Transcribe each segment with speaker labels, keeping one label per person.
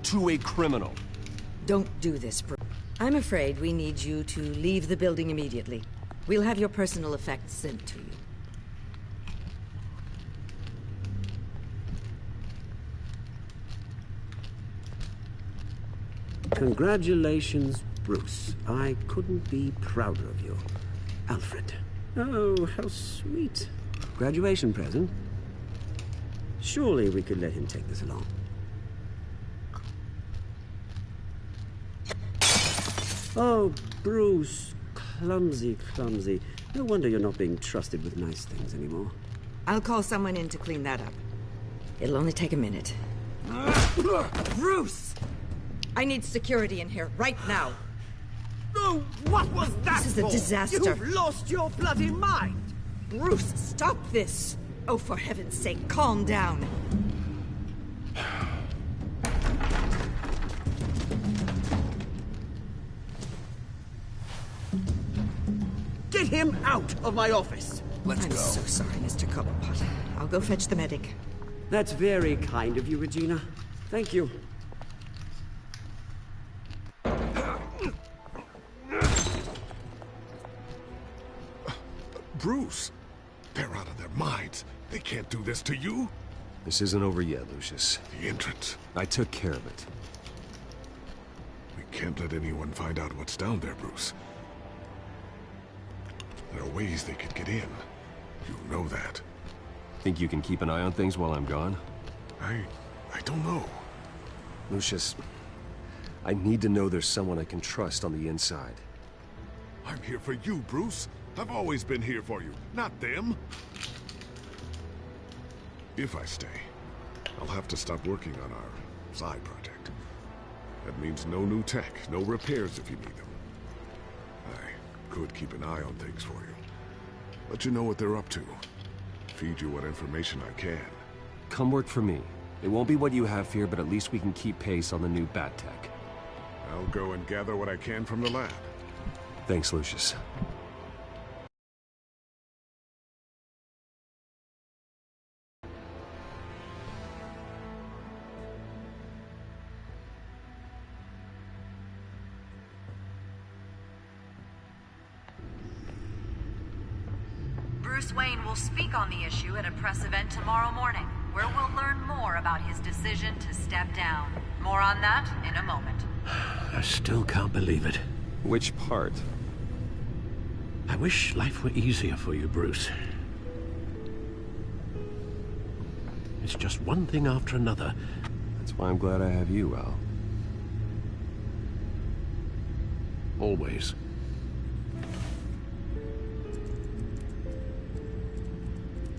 Speaker 1: to a criminal.
Speaker 2: Don't do this, Bruce. I'm afraid we need you to leave the building immediately. We'll have your personal effects sent to you.
Speaker 3: Congratulations, Bruce. I couldn't be prouder of you. Alfred. Oh, how sweet. Graduation present? Surely we could let him take this along. Oh, Bruce. Clumsy, clumsy. No wonder you're not being trusted with nice things anymore.
Speaker 2: I'll call someone in to clean that up. It'll only take a minute. Bruce! I need security in here, right now.
Speaker 4: Oh, what was that?
Speaker 2: This is a disaster.
Speaker 4: You've lost your bloody mind!
Speaker 2: Bruce, stop this! Oh, for heaven's sake, calm down.
Speaker 4: Get him out of my office!
Speaker 1: Let's
Speaker 2: I'm
Speaker 1: go.
Speaker 2: so sorry, Mr. Cobblepot. I'll go fetch the medic.
Speaker 3: That's very kind of you, Regina. Thank you.
Speaker 5: Bruce, they're out of their minds. They can't do this to you.
Speaker 1: This isn't over yet, Lucius.
Speaker 5: The entrance.
Speaker 1: I took care of it.
Speaker 5: We can't let anyone find out what's down there, Bruce. There are ways they could get in. You know that.
Speaker 1: Think you can keep an eye on things while I'm gone?
Speaker 5: I don't know.
Speaker 1: Lucius, I need to know there's someone I can trust on the inside.
Speaker 5: I'm here for you, Bruce. I've always been here for you, not them. If I stay, I'll have to stop working on our side project. That means no new tech, no repairs if you need them. I could keep an eye on things for you. Let you know what they're up to. Feed you what information I can.
Speaker 1: Come work for me. It won't be what you have here, but at least we can keep pace on the new bat tech.
Speaker 5: I'll go and gather what I can from the lab.
Speaker 1: Thanks, Lucius.
Speaker 6: Bruce Wayne will speak on the issue at a press event tomorrow morning, where we'll learn more about his decision to step down. More on that in a moment.
Speaker 7: I still can't believe it.
Speaker 1: Which part?
Speaker 7: I wish life were easier for you, Bruce. It's just one thing after another.
Speaker 1: That's why I'm glad I have you, Al.
Speaker 7: Always.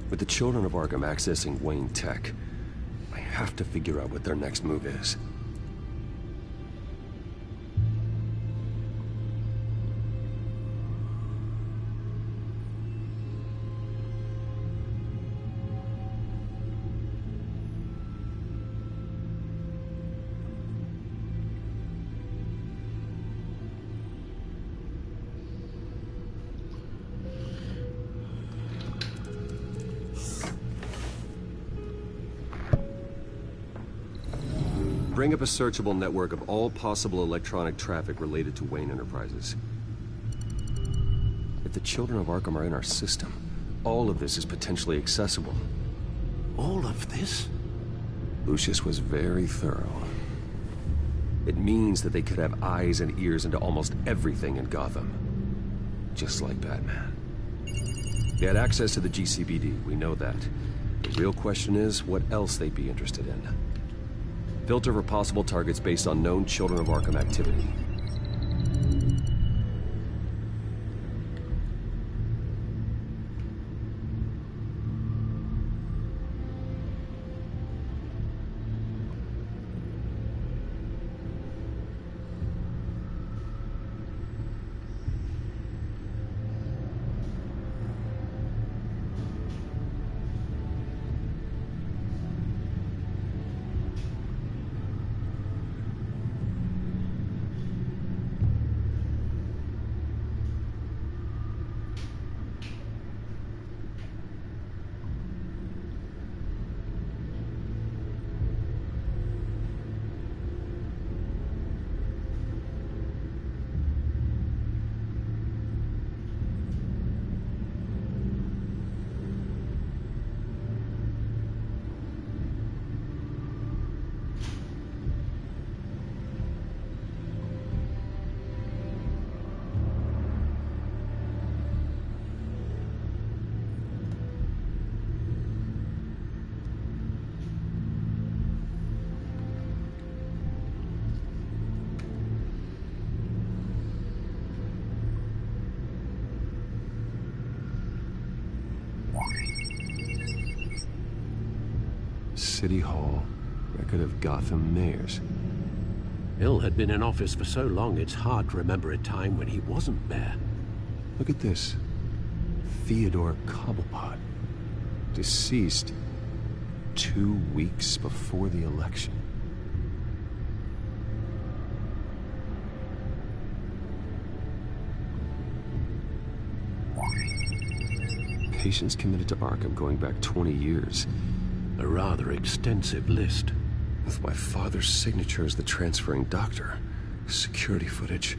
Speaker 1: With the children of Arkham accessing Wayne Tech, I have to figure out what their next move is. Bring up a searchable network of all possible electronic traffic related to Wayne Enterprises. If the children of Arkham are in our system, all of this is potentially accessible.
Speaker 7: All of this?
Speaker 1: Lucius was very thorough. It means that they could have eyes and ears into almost everything in Gotham. Just like Batman. They had access to the GCPD, we know that. The real question is, what else they'd be interested in. Filter for possible targets based on known Children of Arkham activity. City Hall. Record of Gotham mayors.
Speaker 7: Hill had been in office for so long, it's hard to remember a time when he wasn't mayor.
Speaker 1: Look at this. Theodore Cobblepot. Deceased 2 weeks before the election. Patients committed to Arkham going back 20 years.
Speaker 7: A rather extensive list.
Speaker 1: With my father's signature as the transferring doctor. Security footage.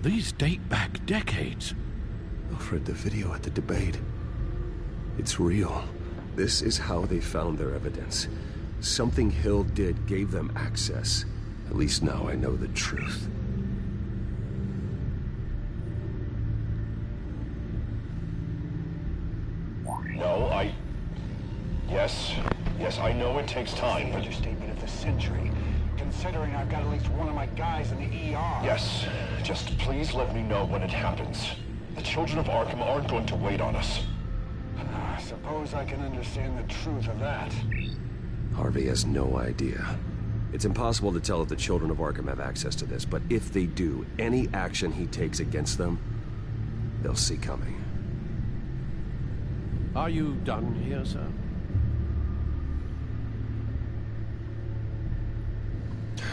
Speaker 7: These date back decades.
Speaker 1: Alfred, the video at the debate. It's real. This is how they found their evidence. Something Hill did gave them access. At least now I know the truth.
Speaker 8: No, Yes, I know it takes time, but...
Speaker 9: Understatement of the century, considering I've got at least one of my guys in the ER.
Speaker 8: Yes, just please let me know when it happens. The children of Arkham aren't going to wait on us.
Speaker 9: I suppose I can understand the truth of that.
Speaker 1: Harvey has no idea. It's impossible to tell if the children of Arkham have access to this, but if they do, any action he takes against them, they'll see coming.
Speaker 7: Are you done here, sir?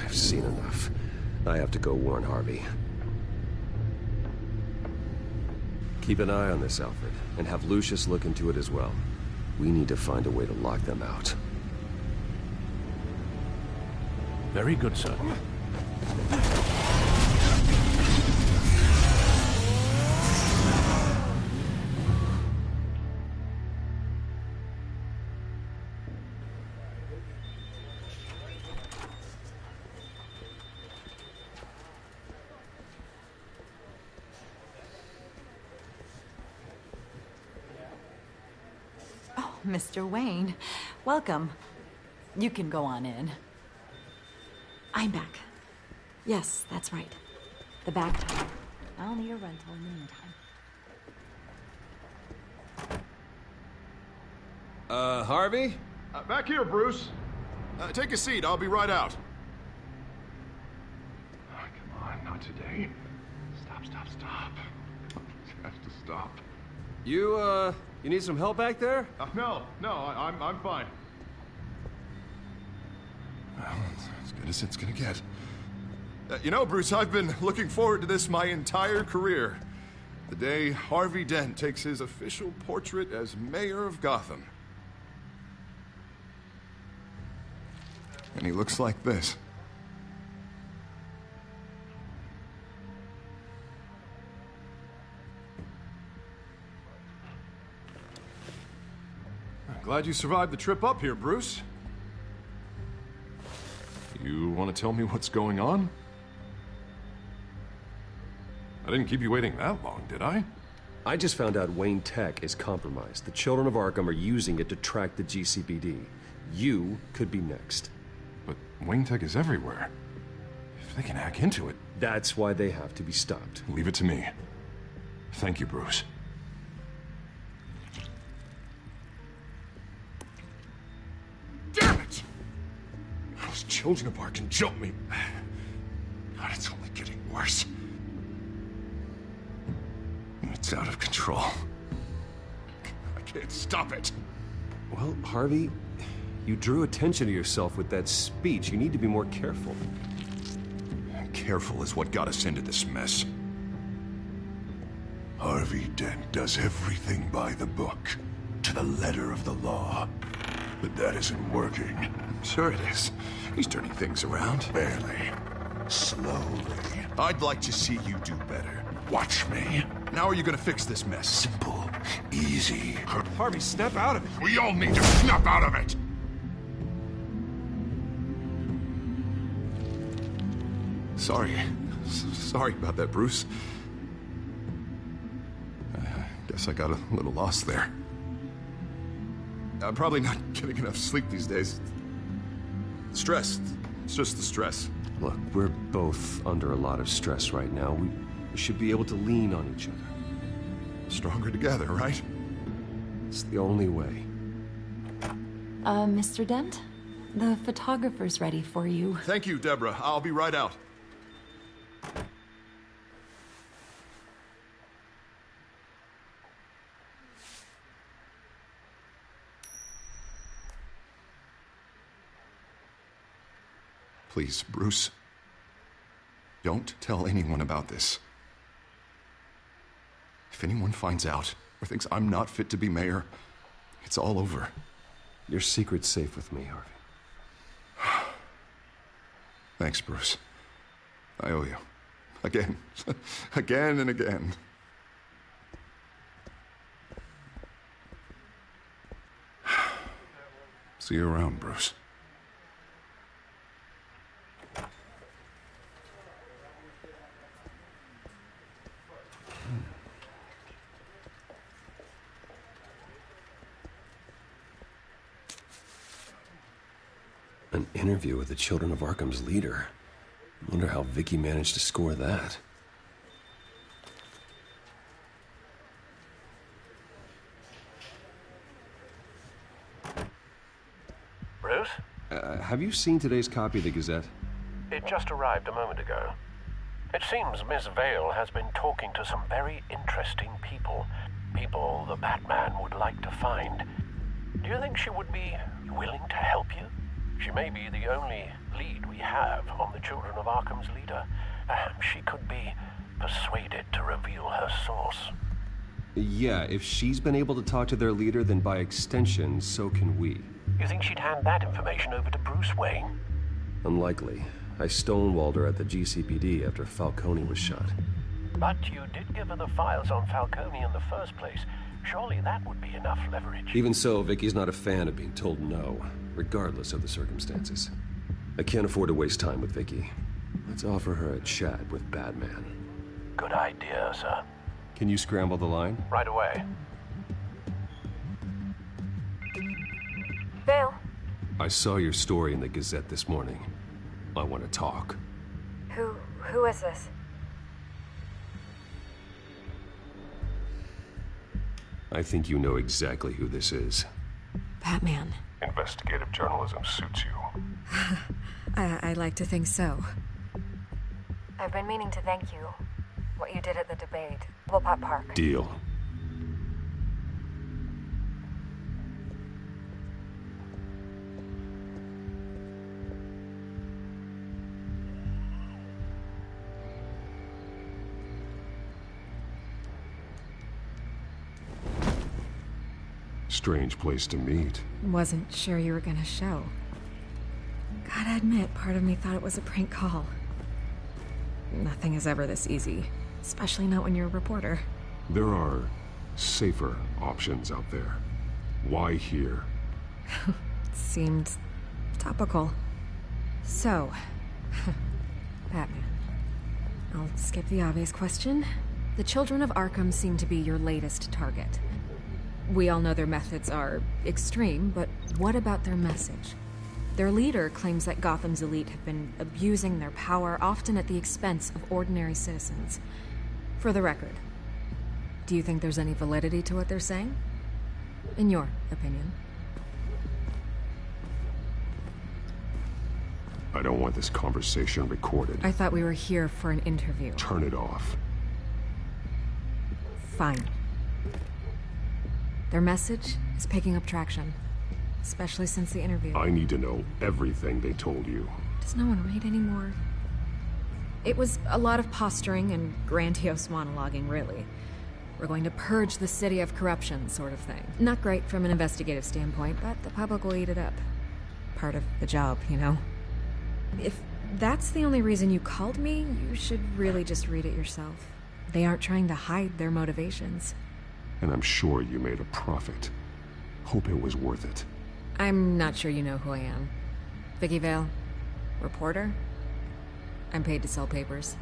Speaker 1: I've seen enough. I have to go warn Harvey. Keep an eye on this, Alfred, and have Lucius look into it as well. We need to find a way to lock them out.
Speaker 7: Very good, sir.
Speaker 6: Mr. Wayne, welcome. You can go on in.
Speaker 2: I'm back. Yes, that's right. The back time.
Speaker 6: I'll need a rental in the meantime.
Speaker 1: Harvey?
Speaker 5: Back here, Bruce. Take a seat. I'll be right out. Oh, come on, not today. Stop. It has to stop.
Speaker 1: You need some help back there?
Speaker 5: No, I'm fine. Well, it's as good as it's gonna get. You know, Bruce, I've been looking forward to this my entire career. The day Harvey Dent takes his official portrait as mayor of Gotham. And he looks like this. Glad you survived the trip up here, Bruce. You want to tell me what's going on? I didn't keep you waiting that long, did I?
Speaker 1: I just found out Wayne Tech is compromised. The children of Arkham are using it to track the GCPD. You could be next.
Speaker 5: But Wayne Tech is everywhere. If they can hack into it...
Speaker 1: That's why they have to be stopped.
Speaker 5: Leave it to me. Thank you, Bruce. Damn it! Those children of Arkham jumped me. God, it's only getting worse. It's out of control. I can't stop it.
Speaker 1: Well, Harvey, you drew attention to yourself with that speech. You need to be more careful.
Speaker 5: Careful is what got us into this mess. Harvey Dent does everything by the book, to the letter of the law. But that isn't working. Sure it is. He's turning things around. Barely. Slowly. I'd like to see you do better. Watch me. Now are you gonna fix this mess? Simple. Easy.
Speaker 1: Harvey, snap out of it.
Speaker 5: We all need to snap out of it! Sorry about that, Bruce. Guess I got a little lost there. I'm probably not getting enough sleep these days. Stress. It's just the stress.
Speaker 1: Look, we're both under a lot of stress right now. We should be able to lean on each other.
Speaker 5: Stronger together, right?
Speaker 1: It's the only way.
Speaker 6: Mr. Dent? The photographer's ready for you.
Speaker 10: Thank you, Deborah. I'll be right out. Please, Bruce. Don't tell anyone about this. If anyone finds out or thinks I'm not fit to be mayor, it's all over.
Speaker 1: Your secret's safe with me, Harvey.
Speaker 10: Thanks, Bruce. I owe you. Again. Again and again. See you around, Bruce.
Speaker 1: An interview with the Children of Arkham's leader. I wonder how Vicky managed to score that.
Speaker 7: Bruce?
Speaker 1: Have you seen today's copy of the Gazette?
Speaker 7: It just arrived a moment ago. It seems Miss Vale has been talking to some very interesting people. People the Batman would like to find. Do you think she would be willing to help you? She may be the only lead we have on the Children of Arkham's leader. Perhaps she could be persuaded to reveal her source.
Speaker 1: Yeah, if she's been able to talk to their leader, then by extension, so can we.
Speaker 7: You think she'd hand that information over to Bruce Wayne?
Speaker 1: Unlikely. I stonewalled her at the GCPD after Falcone was shot.
Speaker 7: But you did give her the files on Falcone in the first place. Surely that would be enough leverage.
Speaker 1: Even so, Vicky's not a fan of being told no, regardless of the circumstances. I can't afford to waste time with Vicky. Let's offer her a chat with Batman.
Speaker 7: Good idea, sir.
Speaker 1: Can you scramble the line?
Speaker 7: Right away.
Speaker 11: Vale.
Speaker 1: I saw your story in the Gazette this morning. I want to talk.
Speaker 11: Who is this?
Speaker 1: I think you know exactly who this is.
Speaker 11: Batman.
Speaker 5: Investigative journalism suits you.
Speaker 11: I like to think so. I've been meaning to thank you. What you did at the debate. Woolpot Park.
Speaker 1: Deal.
Speaker 5: Strange place to meet.
Speaker 11: Wasn't sure you were gonna show. Gotta admit, part of me thought it was a prank call. Nothing is ever this easy, especially not when you're a reporter.
Speaker 5: There are safer options out there. Why here?
Speaker 11: Seemed topical. So, Batman. I'll skip the obvious question. The Children of Arkham seem to be your latest target. We all know their methods are extreme, but what about their message? Their leader claims that Gotham's elite have been abusing their power, often at the expense of ordinary citizens. For the record, do you think there's any validity to what they're saying? In your opinion?
Speaker 5: I don't want this conversation recorded.
Speaker 11: I thought we were here for an interview.
Speaker 5: Turn it off.
Speaker 11: Fine. Their message is picking up traction, especially since the interview.
Speaker 5: I need to know everything they told you.
Speaker 11: Does no one read anymore? It was a lot of posturing and grandiose monologuing, really. We're going to purge the city of corruption, sort of thing. Not great from an investigative standpoint, but the public will eat it up. Part of the job, you know? If that's the only reason you called me, you should really just read it yourself. They aren't trying to hide their motivations.
Speaker 5: And I'm sure you made a profit. Hope it was worth it.
Speaker 11: I'm not sure you know who I am. Vicky Vale. Reporter. I'm paid to sell papers.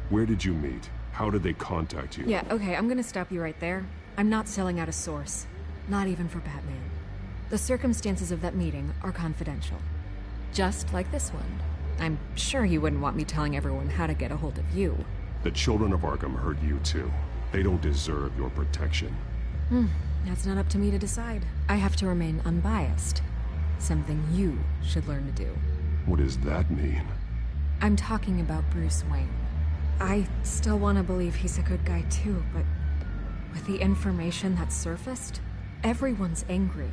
Speaker 5: Where did you meet? How did they contact you?
Speaker 11: Yeah, okay, I'm gonna stop you right there. I'm not selling out a source. Not even for Batman. The circumstances of that meeting are confidential. Just like this one. I'm sure you wouldn't want me telling everyone how to get a hold of you.
Speaker 5: The Children of Arkham heard you too. They don't deserve your protection.
Speaker 11: That's not up to me to decide. I have to remain unbiased. Something you should learn to do.
Speaker 5: What does that mean?
Speaker 11: I'm talking about Bruce Wayne. I still want to believe he's a good guy too, but with the information that surfaced, everyone's angry.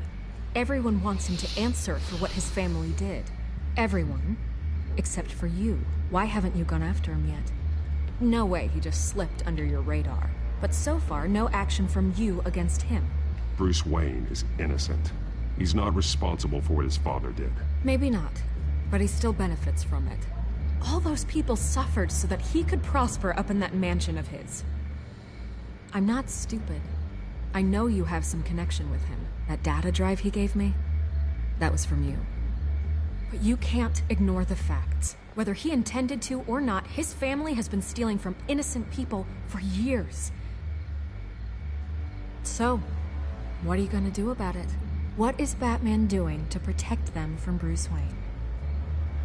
Speaker 11: Everyone wants him to answer for what his family did. Everyone, except for you. Why haven't you gone after him yet? No way he just slipped under your radar. But so far, no action from you against him.
Speaker 5: Bruce Wayne is innocent. He's not responsible for what his father did.
Speaker 11: Maybe not, but he still benefits from it. All those people suffered so that he could prosper up in that mansion of his. I'm not stupid. I know you have some connection with him. That data drive he gave me, that was from you. But you can't ignore the facts. Whether he intended to or not, his family has been stealing from innocent people for years. So, what are you gonna do about it? What is Batman doing to protect them from Bruce Wayne?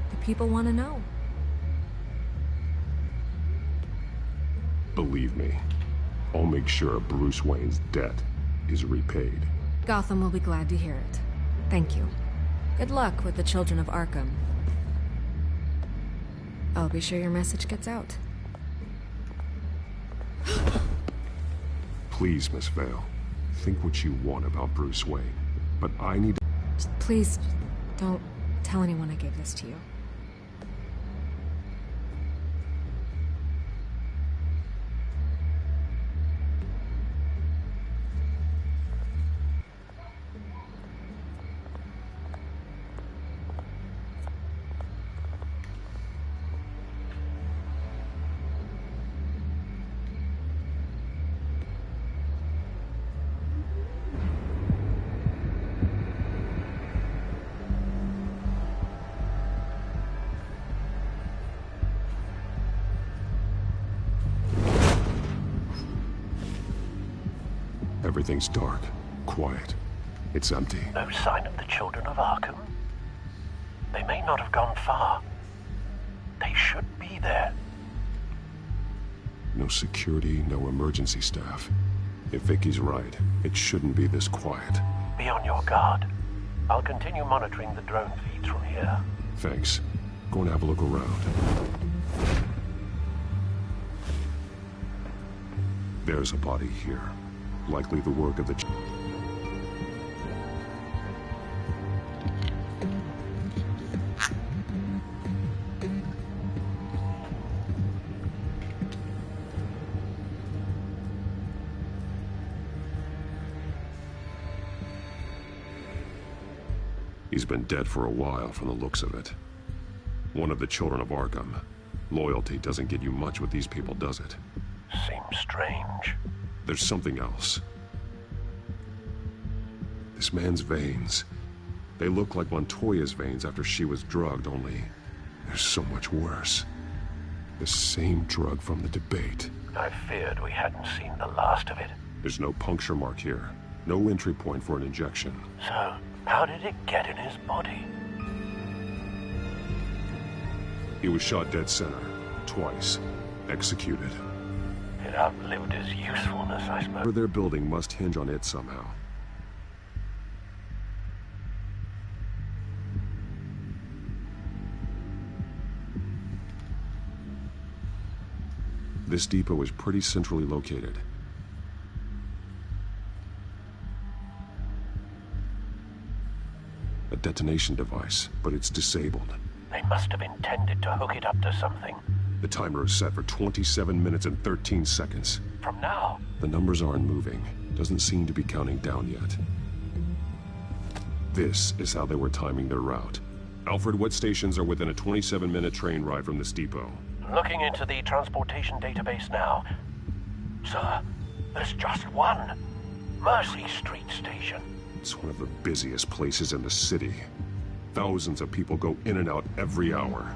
Speaker 11: The people want to know.
Speaker 5: Believe me, I'll make sure Bruce Wayne's debt is repaid.
Speaker 11: Gotham will be glad to hear it. Thank you. Good luck with the Children of Arkham. I'll be sure your message gets out.
Speaker 5: Please, Miss Vale, think what you want about Bruce Wayne, but I need to...
Speaker 11: Please, don't tell anyone I gave this to you.
Speaker 5: Everything's dark, quiet. It's empty.
Speaker 7: No sign of the Children of Arkham? They may not have gone far. They should be there.
Speaker 5: No security, no emergency staff. If Vicky's right, it shouldn't be this quiet.
Speaker 7: Be on your guard. I'll continue monitoring the drone feeds from here.
Speaker 5: Thanks. Go and have a look around. There's a body here. Likely the work of the... He's been dead for a while from the looks of it. One of the Children of Arkham. Loyalty doesn't get you much with these people, does it?
Speaker 7: Seems strange.
Speaker 5: There's something else. This man's veins. They look like Montoya's veins after she was drugged, only they're so much worse. The same drug from the debate.
Speaker 7: I feared we hadn't seen the last of it.
Speaker 5: There's no puncture mark here. No entry point for an injection.
Speaker 7: So, how did it get in his body?
Speaker 5: He was shot dead center. Twice. Executed.
Speaker 7: It outlived his usefulness, I suppose.
Speaker 5: Whatever they're building must hinge on it somehow. This depot is pretty centrally located. A detonation device, but it's disabled.
Speaker 7: They must have intended to hook it up to something.
Speaker 5: The timer is set for 27 minutes and 13 seconds.
Speaker 7: From now?
Speaker 5: The numbers aren't moving. Doesn't seem to be counting down yet. This is how they were timing their route. Alfred, what stations are within a 27-minute train ride from this depot?
Speaker 7: Looking into the transportation database now. Sir, there's just one. Mercy Street Station.
Speaker 5: It's one of the busiest places in the city. Thousands of people go in and out every hour.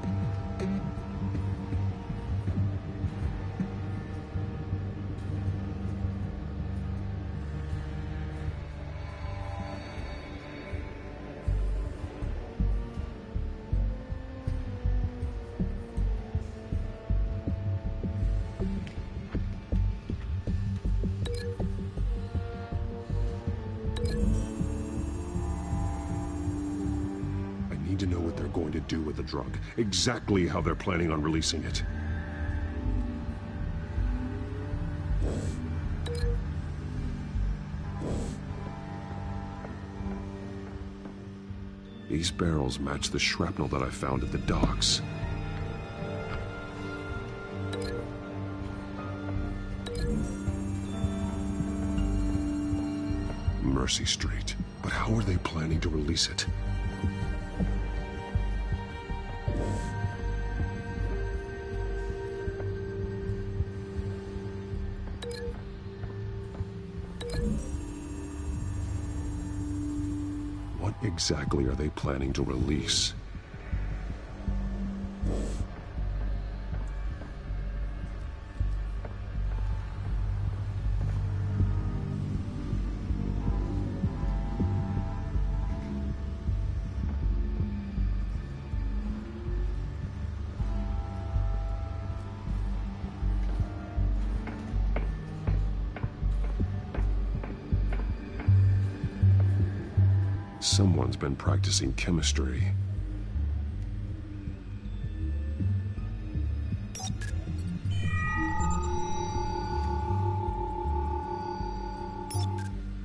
Speaker 5: do with the drug, exactly how they're planning on releasing it. These barrels match the shrapnel that I found at the docks. Mercy Street. But how are they planning to release it? What exactly are they planning to release? Someone's been practicing chemistry.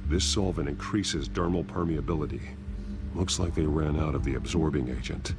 Speaker 5: This solvent increases dermal permeability. Looks like they ran out of the absorbing agent.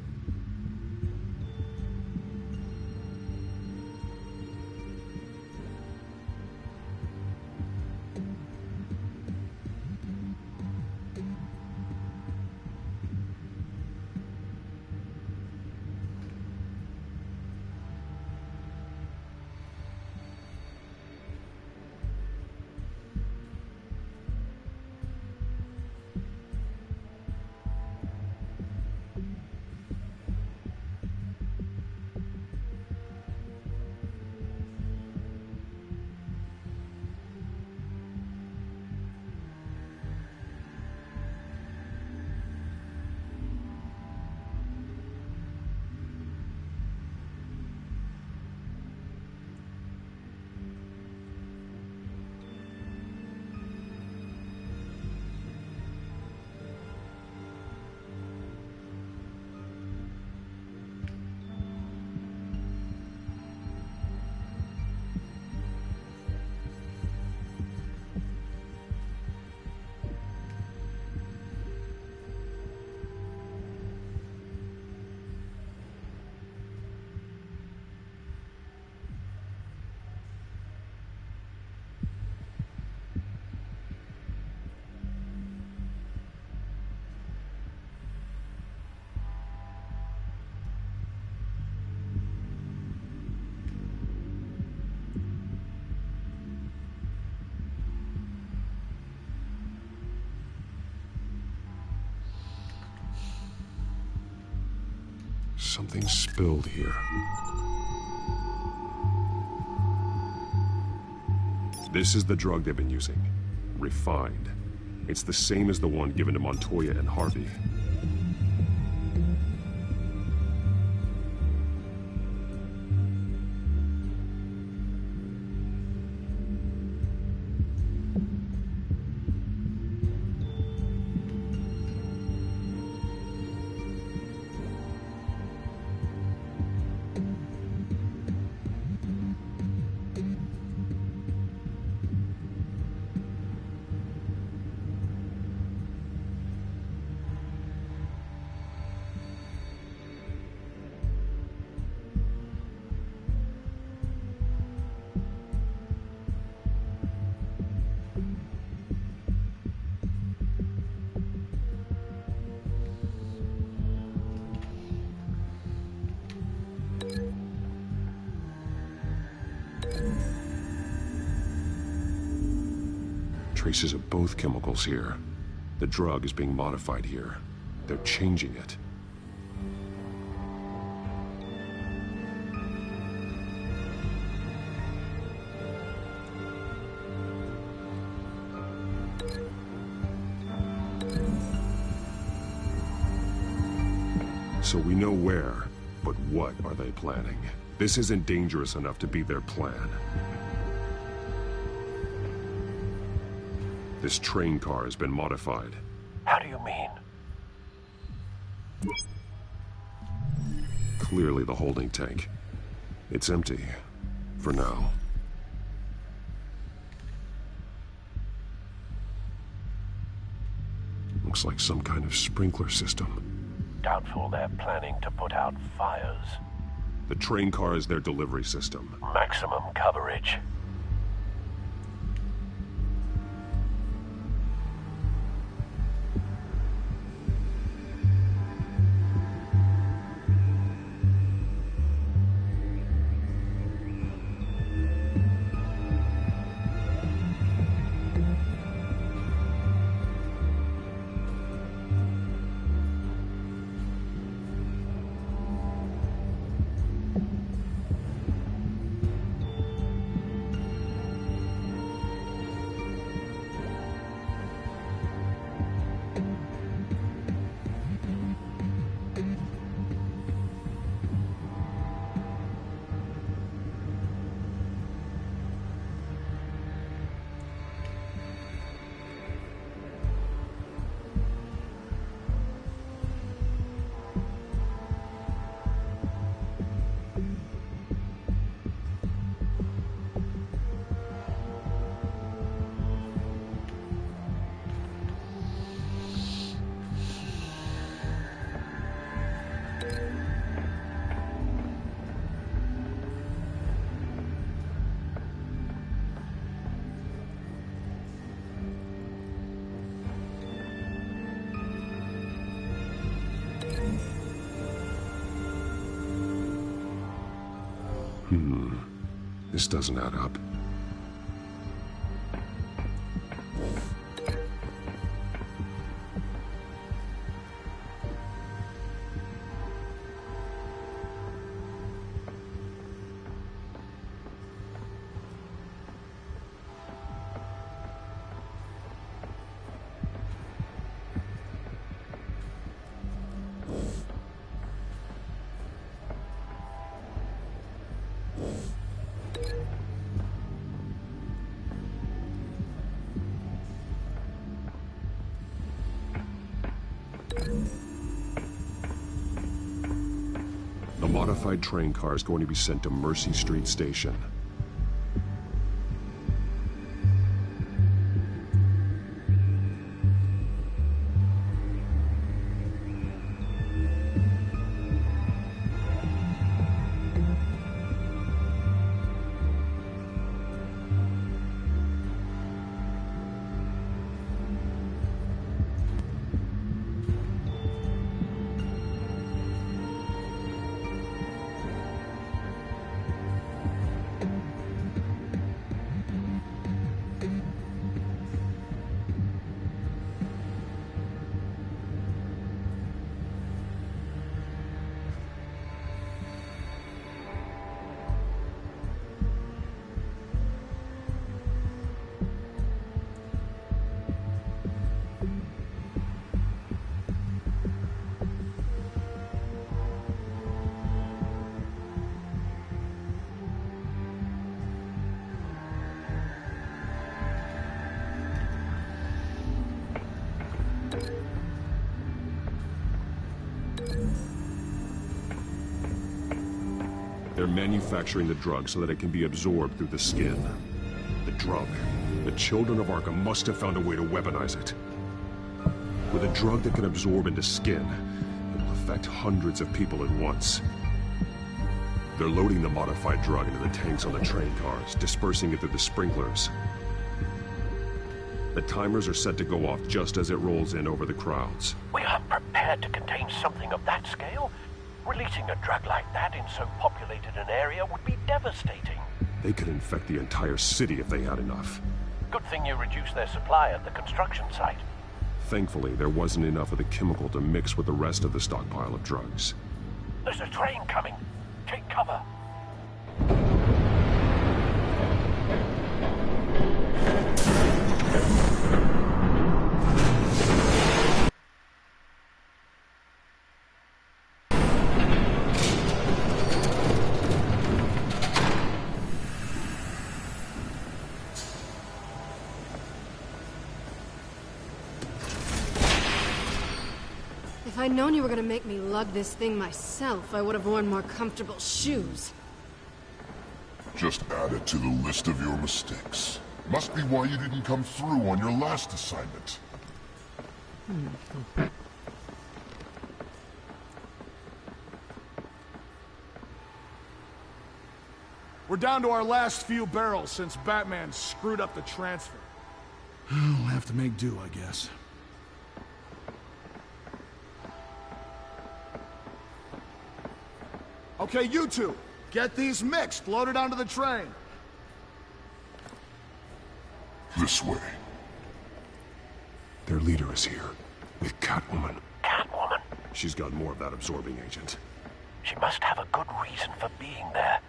Speaker 5: Something spilled here. This is the drug they've been using. Refined. It's the same as the one given to Montoya and Harvey. Traces of both chemicals here. The drug is being modified here. They're changing it. So we know where, but what are they planning? This isn't dangerous enough to be their plan. This train car has been modified.
Speaker 7: How do you mean?
Speaker 5: clearly the holding tank. It's empty. For now. Looks like some kind of sprinkler system.
Speaker 7: Doubtful they're planning to put out fires.
Speaker 5: The train car is their delivery system.
Speaker 7: Maximum coverage.
Speaker 5: This doesn't add up. The modified train car is going to be sent to Mercy Street Station. They're manufacturing the drug so that it can be absorbed through the skin. The drug. The Children of Arkham must have found a way to weaponize it. With a drug that can absorb into skin, it will affect hundreds of people at once. They're loading the modified drug into the tanks on the train cars, dispersing it through the sprinklers. The timers are set to go off just as it rolls in over the crowds.
Speaker 7: We are prepared to contain something of that scale? Releasing a drug like that in so populated an area would be devastating.
Speaker 5: They could infect the entire city if they had enough.
Speaker 7: Good thing you reduced their supply at the construction site.
Speaker 5: Thankfully, there wasn't enough of the chemical to mix with the rest of the stockpile of drugs.
Speaker 7: There's a train coming. Take cover.
Speaker 11: If I
Speaker 12: I'd known you were gonna make me lug this thing myself, I would have worn more comfortable shoes.
Speaker 13: Just add it to the list of your mistakes. Must be why you didn't come through on your last assignment.
Speaker 14: We're down to our last few barrels since Batman screwed up the transfer. We'll have to make do, I guess. Okay, you two, get these mixed, loaded onto the train.
Speaker 13: This way.
Speaker 1: Their leader is here, with Catwoman.
Speaker 7: Catwoman?
Speaker 1: She's got more of that absorbing agent.
Speaker 7: She must have a good reason for being there.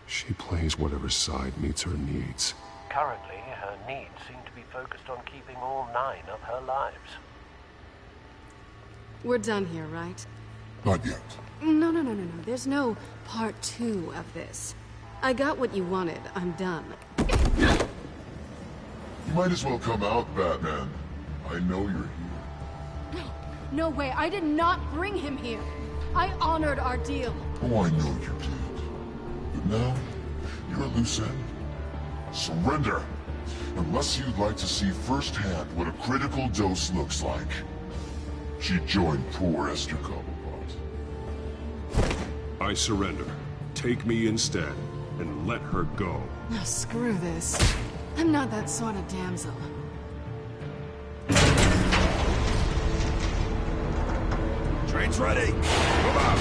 Speaker 1: She plays whatever side meets her needs.
Speaker 7: Currently, her needs seem to be focused on keeping all 9 of her lives.
Speaker 12: We're done here, right?
Speaker 13: Not yet.
Speaker 12: No. There's no part 2 of this. I got what you wanted. I'm done.
Speaker 13: You might as well come out, Batman. I know you're here.
Speaker 12: No way. I did not bring him here. I honored our deal.
Speaker 13: Oh, I know you did. But now, you're a loose end. Surrender! Unless you'd like to see firsthand what a critical dose looks like. She joined poor Esther Cobblepot.
Speaker 1: I surrender. Take me instead, and let her go.
Speaker 12: Oh, screw this. I'm not that sort of damsel.
Speaker 14: Train's ready. Move out.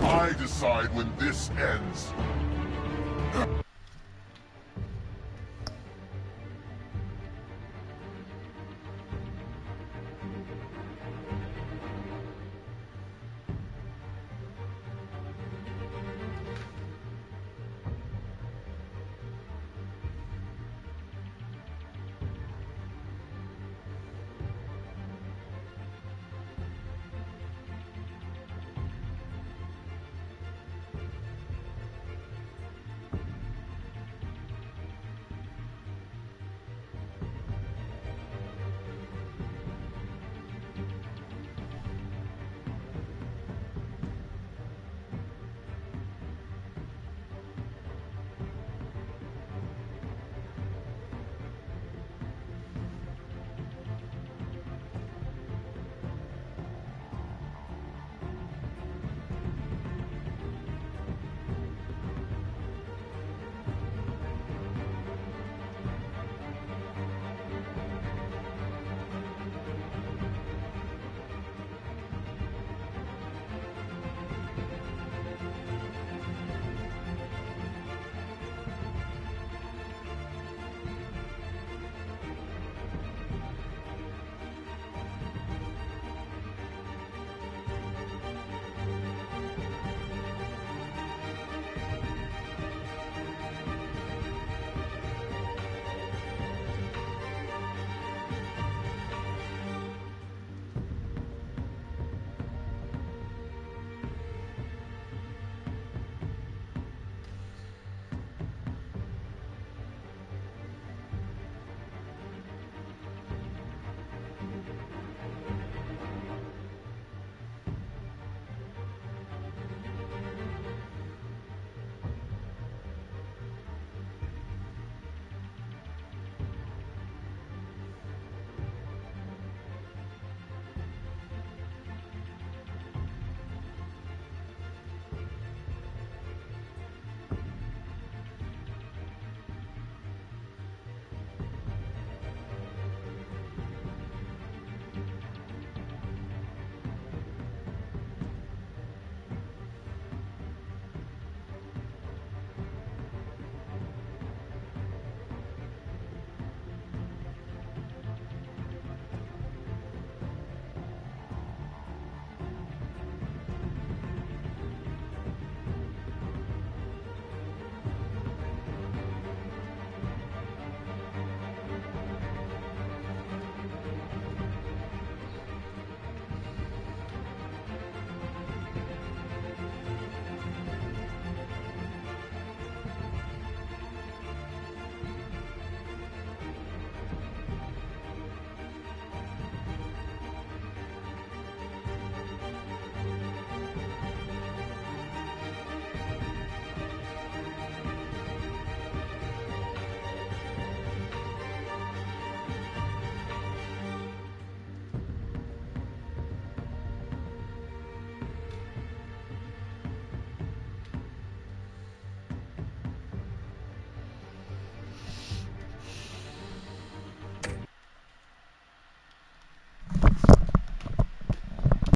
Speaker 13: I decide when this ends.